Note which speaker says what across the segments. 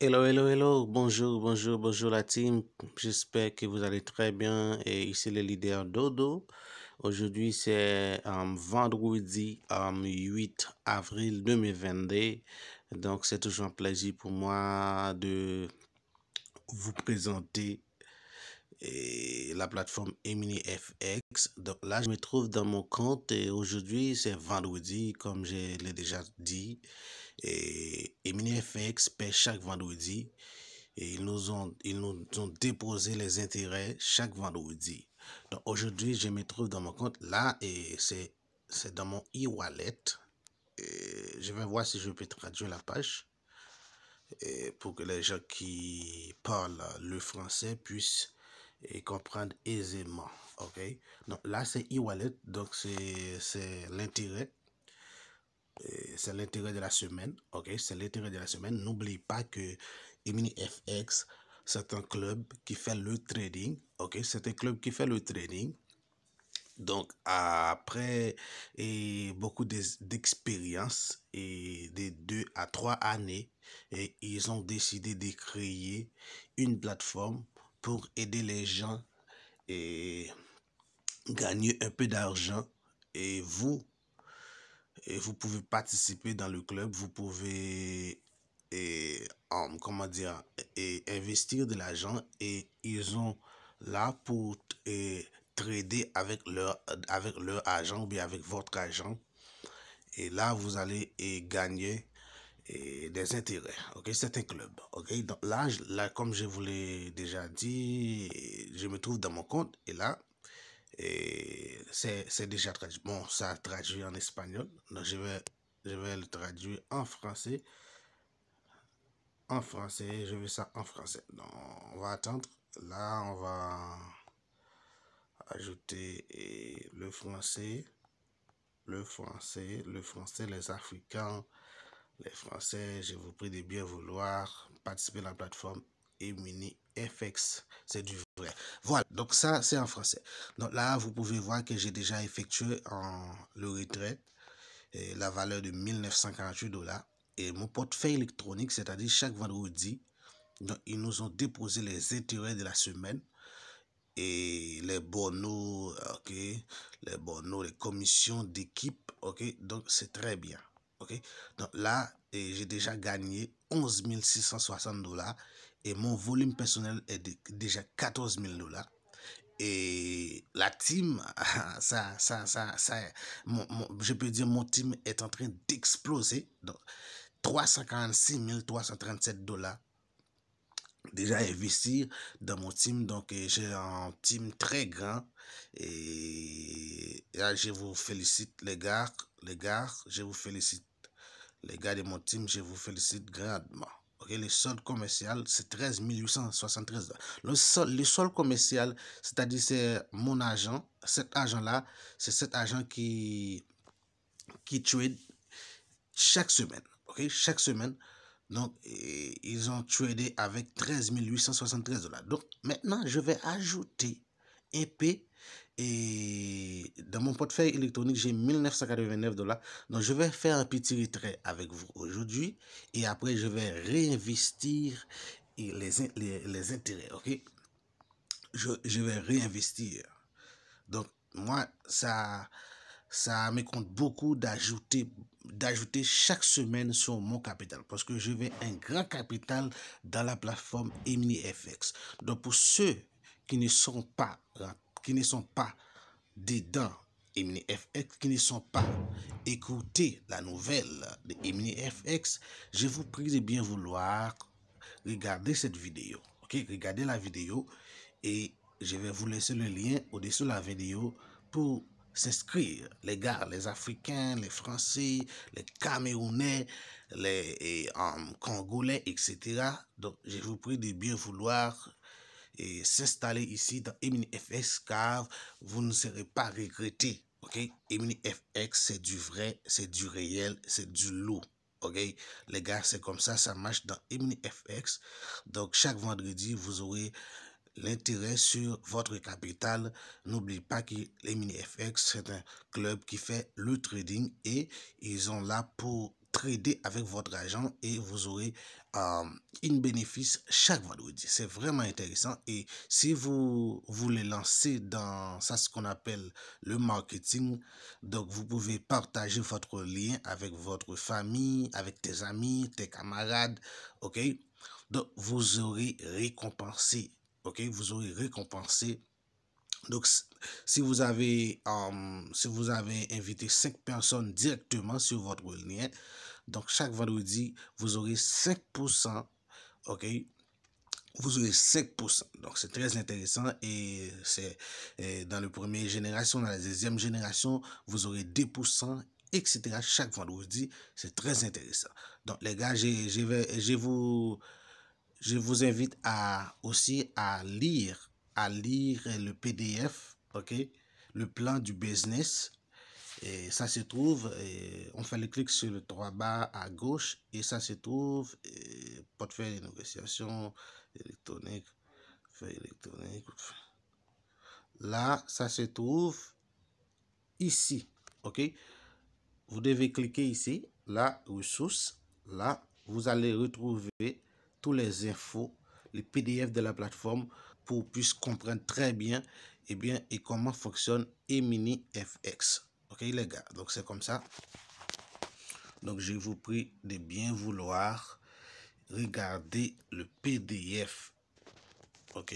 Speaker 1: Hello, hello, hello, bonjour, bonjour, bonjour la team. J'espère que vous allez très bien. Et ici le leader Dodo. Aujourd'hui, c'est vendredi 8 avril 2022. Donc, c'est toujours un plaisir pour moi de vous présenter la plateforme Emini FX. Donc là, je me trouve dans mon compte et aujourd'hui, c'est vendredi, comme je l'ai déjà dit. Et Emini FX paie chaque vendredi. Et ils nous ont déposé les intérêts chaque vendredi. Donc aujourd'hui, je me trouve dans mon compte là et c'est dans mon e-wallet. Je vais voir si je peux traduire la page pour que les gens qui parlent le français puissent comprendre aisément. Ok. Donc là, c'est e-wallet, donc c'est l'intérêt. C'est l'intérêt de la semaine, ok? C'est l'intérêt de la semaine. N'oublie pas que Emini FX, c'est un club qui fait le trading, ok? C'est un club qui fait le trading. Donc, après beaucoup d'expérience et de 2 à 3 années, et ils ont décidé de créer une plateforme pour aider les gens et gagner un peu d'argent. Et vous pouvez participer dans le club, vous pouvez comment dire, investir de l'argent et ils ont là pour trader avec leur argent ou bien avec votre argent. Et là, vous allez gagner des intérêts. Ok, c'est un club. Ok, donc là, comme je vous l'ai déjà dit, je me trouve dans mon compte et là, et c'est déjà traduit. Bon, ça a traduit en espagnol. Donc, je vais le traduire en français. En français, je veux ça en français. Donc, on va attendre. Là, on va ajouter le français. Le français, les Africains, les Français, je vous prie de bien vouloir participer à la plateforme Emini FX. C'est du vrai. Voilà, donc ça, c'est en français. Donc là, vous pouvez voir que j'ai déjà effectué le retrait, la valeur de 1948 $. Et mon portefeuille électronique, c'est-à-dire chaque vendredi, donc, ils nous ont déposé les intérêts de la semaine et les bonus, ok, les bonus, les commissions d'équipe, ok, donc c'est très bien, ok. Donc là, j'ai déjà gagné 11 660 $ et mon volume personnel est déjà 14 000 $. Et la team, je peux dire, mon team est en train d'exploser. Donc, 346 337 $ déjà investir dans mon team. Donc, j'ai un team très grand. Et là, je vous félicite, les gars. Je vous félicite. Les gars de mon team, je vous félicite grandement. Ok, le solde commercial, c'est 13 873 $. Le solde commercial, c'est-à-dire c'est mon agent. Cet agent-là, c'est cet agent qui trade chaque semaine. Ok, chaque semaine. Donc, ils ont tradé avec 13 873 $. Donc, maintenant, je vais ajouter un P. Et dans mon portefeuille électronique, j'ai 1989 $. Donc, je vais faire un petit retrait avec vous aujourd'hui. Et après, je vais réinvestir les intérêts. OK? Je vais réinvestir. Donc, moi, ça me compte beaucoup d'ajouter chaque semaine sur mon capital parce que je vais un grand capital dans la plateforme Emini FX. Donc pour ceux qui ne sont pas dedans Emini FX, qui ne sont pas écoutés la nouvelle de Emini FX, je vous prie de bien vouloir regarder cette vidéo. Ok, regardez la vidéo et je vais vous laisser le lien au-dessus de la vidéo pour s'inscrire. Les gars, les Africains, les Français, les Camerounais, les Congolais, etc. Donc, je vous prie de bien vouloir s'installer ici dans Emini FX car vous ne serez pas regrettés. Ok, Emini FX, c'est du vrai, c'est du réel, c'est du lourd. Ok, les gars, c'est comme ça marche dans Emini FX. Donc, chaque vendredi, vous aurez l'intérêt sur votre capital. N'oubliez pas que Emini FX, c'est un club qui fait le trading et ils sont là pour trader avec votre argent et vous aurez une bénéfice chaque vendredi. C'est vraiment intéressant. Et si vous voulez lancer dans ça, ce qu'on appelle le marketing, donc vous pouvez partager votre lien avec votre famille, avec tes amis, tes camarades, ok? Donc vous aurez récompensé, ok? Vous aurez récompensé. Donc, si vous avez invité 5 personnes directement sur votre lien, donc chaque vendredi, vous aurez 5%, ok? Vous aurez 5%. Donc, c'est très intéressant et c'est dans la première génération, dans la deuxième génération, vous aurez 2%, etc. chaque vendredi. C'est très intéressant. Donc, les gars, je vous invite aussi à lire le PDF, ok, le plan du business. Et ça se trouve, on fait le clic sur le 3 bas à gauche et ça se trouve, portefeuille de négociation électronique, feuille électronique. Là, ça se trouve ici, ok. Vous devez cliquer ici, là, ressources. Là, vous allez retrouver tous les infos, les PDF de la plateforme pour puisse comprendre très bien et comment fonctionne eMini FX. Ok les gars, donc c'est comme ça. Donc je vous prie de bien vouloir regarder le PDF. Ok.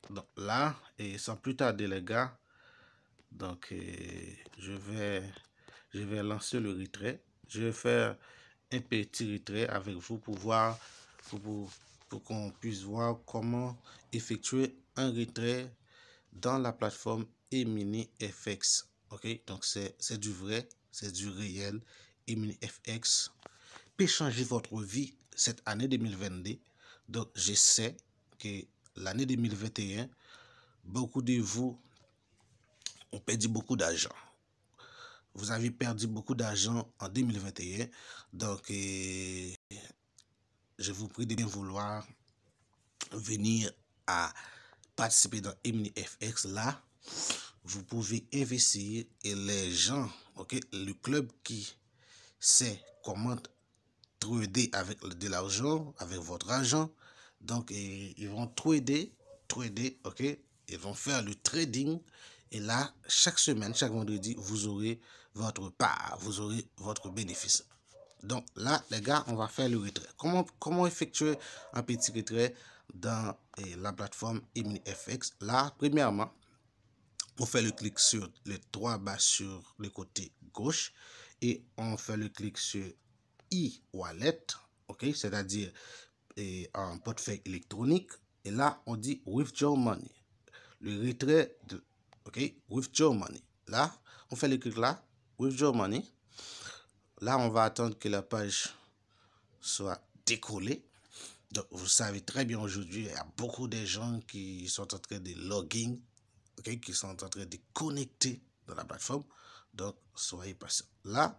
Speaker 1: Donc là, et sans plus tarder les gars, donc je vais lancer le retrait. Je vais faire un petit retrait avec vous pour voir, pour qu'on puisse voir comment effectuer un retrait dans la plateforme eMini FX. Ok, donc c'est du vrai, c'est du réel. eMini FX peut changer votre vie cette année 2022. Donc je sais que l'année 2021, beaucoup de vous ont perdu beaucoup d'argent. Vous avez perdu beaucoup d'argent en 2021. Donc, je vous prie de bien vouloir venir à participer dans eMini FX. Là, vous pouvez investir et les gens, ok, le club qui sait comment trader avec de l'argent, avec votre argent, donc ils vont trader, ok, ils vont faire le trading et là, chaque semaine, chaque vendredi, vous aurez votre part, vous aurez votre bénéfice. Donc là, les gars, on va faire le retrait. Comment effectuer un petit retrait dans la plateforme eMini FX? Là, premièrement, on fait le clic sur les 3 bas sur le côté gauche et on fait le clic sur e-wallet, ok, c'est-à-dire un portefeuille électronique. Et là, on dit withdraw money. Le retrait de, ok, withdraw money. Là, on fait le clic là, withdraw money. Là, on va attendre que la page soit décollée. Donc, vous savez très bien aujourd'hui, il y a beaucoup de gens qui sont en train de login, okay, qui sont en train de connecter dans la plateforme. Donc, soyez patient. Là,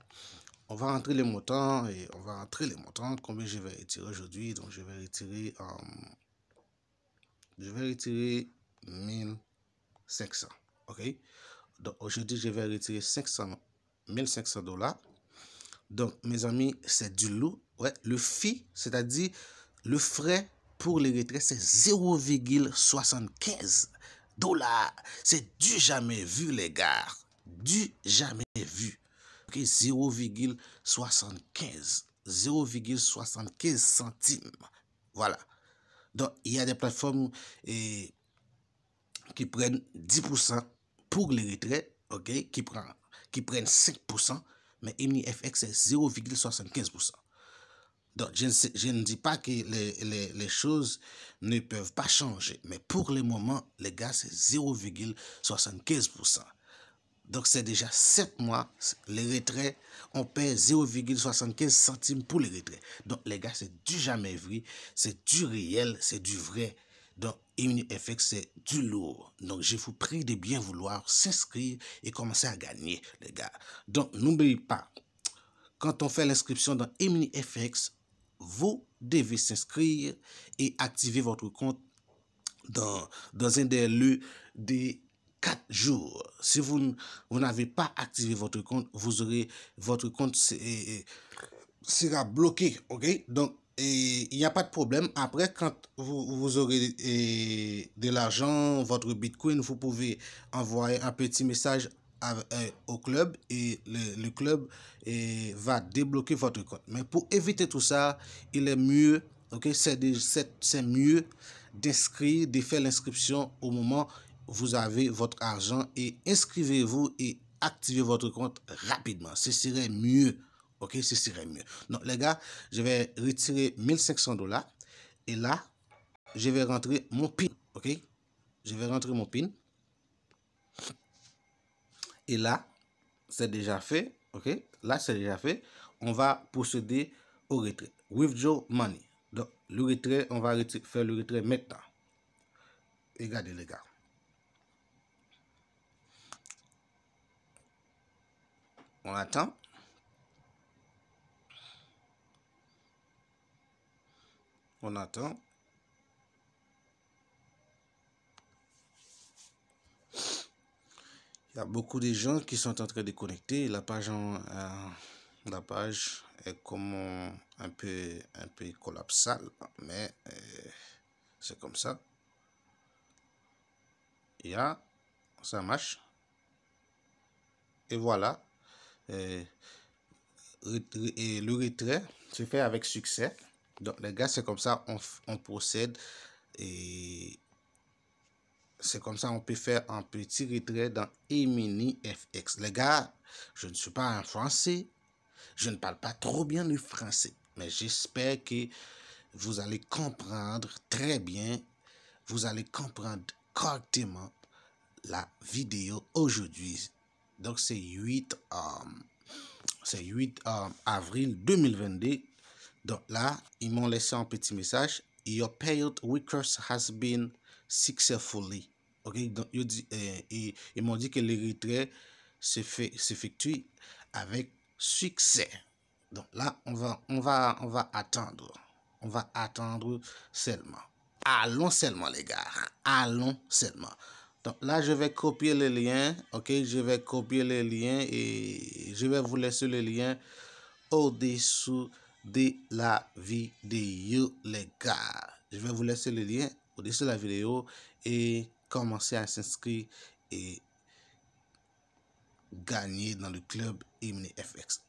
Speaker 1: on va entrer les montants et on va entrer les montants. Combien je vais retirer aujourd'hui? Donc, je vais retirer 1500. Ok. Donc, aujourd'hui, je vais retirer 1500 $. Donc, mes amis, c'est du lourd. Ouais, le fee, c'est-à-dire le frais pour les retraits, c'est 0,75 $. C'est du jamais vu, les gars. Du jamais vu. Ok, 0,75 centimes. Voilà. Donc, il y a des plateformes qui prennent 10% pour les retraits, ok, qui prennent 5%, mais eMini FX c'est 0,75%. Donc, je ne dis pas que les choses ne peuvent pas changer, mais pour le moment, les gars, c'est 0,75%. Donc, c'est déjà 7 mois, les retraits, on paie 0,75 centimes pour les retraits. Donc, les gars, c'est du jamais vu, c'est du réel, c'est du vrai. Donc, eMini FX, c'est du lourd. Donc, je vous prie de bien vouloir s'inscrire et commencer à gagner, les gars. Donc, n'oubliez pas, quand on fait l'inscription dans eMini FX, vous devez s'inscrire et activer votre compte dans un délai de 4 jours. Si vous n'avez pas activé votre compte, vous aurez votre compte sera bloqué, ok? Donc, il n'y a pas de problème. Après, quand vous aurez de l'argent, votre Bitcoin, vous pouvez envoyer un petit message au club et le club va débloquer votre compte. Mais pour éviter tout ça, il est mieux, ok? C'est mieux d'inscrire, de faire l'inscription au moment où vous avez votre argent et inscrivez-vous et activez votre compte rapidement. Ce serait mieux. Ok, ce serait mieux. Donc, les gars, je vais retirer 1500 $. Et là, je vais rentrer mon PIN. Ok, je vais rentrer mon PIN. Et là, c'est déjà fait. Ok, là, c'est déjà fait. On va procéder au retrait. Withdraw money. Donc, le retrait, on va faire le retrait maintenant. Regardez, les gars. On attend. On attend. Il y a beaucoup de gens qui sont en train de connecter. La page est comme un peu collapsale, mais c'est comme ça. Ça marche. Et voilà. Et le retrait se fait avec succès. Donc les gars, c'est comme ça on procède. Et c'est comme ça on peut faire un petit retrait dans eMini FX. Les gars, je ne suis pas un français. Je ne parle pas trop bien le français. Mais j'espère que vous allez comprendre très bien. Vous allez comprendre correctement la vidéo aujourd'hui. Donc c'est 8 avril 2022. Donc là, ils m'ont laissé un petit message. Your payout request has been successfully. Ok, donc ils m'ont dit que le retrait s'effectue avec succès. Donc là, on va attendre. On va attendre seulement. Allons seulement, les gars. Allons seulement. Donc là, je vais copier le lien. Ok, je vais copier le lien et je vais vous laisser le lien au-dessous de la vidéo, les gars. Je vais vous laisser le lien au-dessus de la vidéo et commencer à s'inscrire et gagner dans le club eMini FX.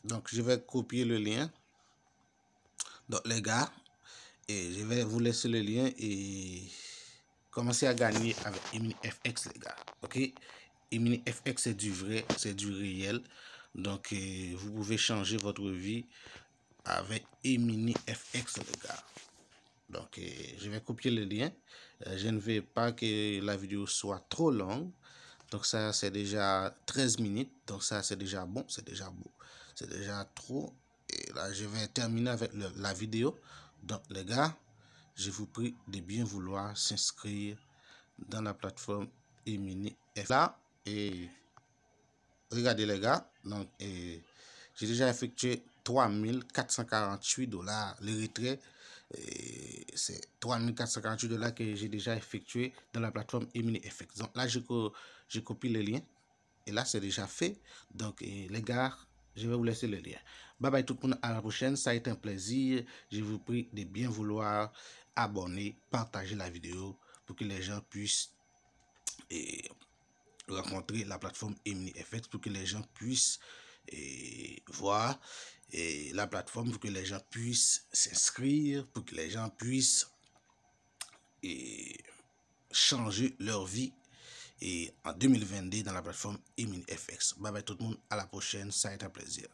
Speaker 1: Donc, je vais copier le lien. Donc, les gars, et je vais vous laisser le lien et commencer à gagner avec eMini FX, les gars. Ok? eMini FX, c'est du vrai, c'est du réel. Donc, vous pouvez changer votre vie avec eMini FX, les gars. Donc, je vais copier le lien. Je ne veux pas que la vidéo soit trop longue. Donc, ça, c'est déjà 13 minutes. Donc, ça, c'est déjà bon. C'est déjà beau. C'est déjà trop. Et là, je vais terminer avec la vidéo. Donc, les gars, je vous prie de bien vouloir s'inscrire dans la plateforme eMini FX. Là, et regardez, les gars. Donc, j'ai déjà effectué 3448 $. Le retrait, c'est 3448 $ que j'ai déjà effectué dans la plateforme eMini FX. Donc là, je copie le lien. Et là, c'est déjà fait. Donc, les gars, je vais vous laisser le lien. Bye bye tout le monde. À la prochaine. Ça a été un plaisir. Je vous prie de bien vouloir abonner, partager la vidéo pour que les gens puissent rencontrer la plateforme eMini FX, pour que les gens puissent voir la plateforme, pour que les gens puissent s'inscrire, pour que les gens puissent changer leur vie en 2022 dans la plateforme eMini FX. Bye bye tout le monde, à la prochaine, ça a été un plaisir.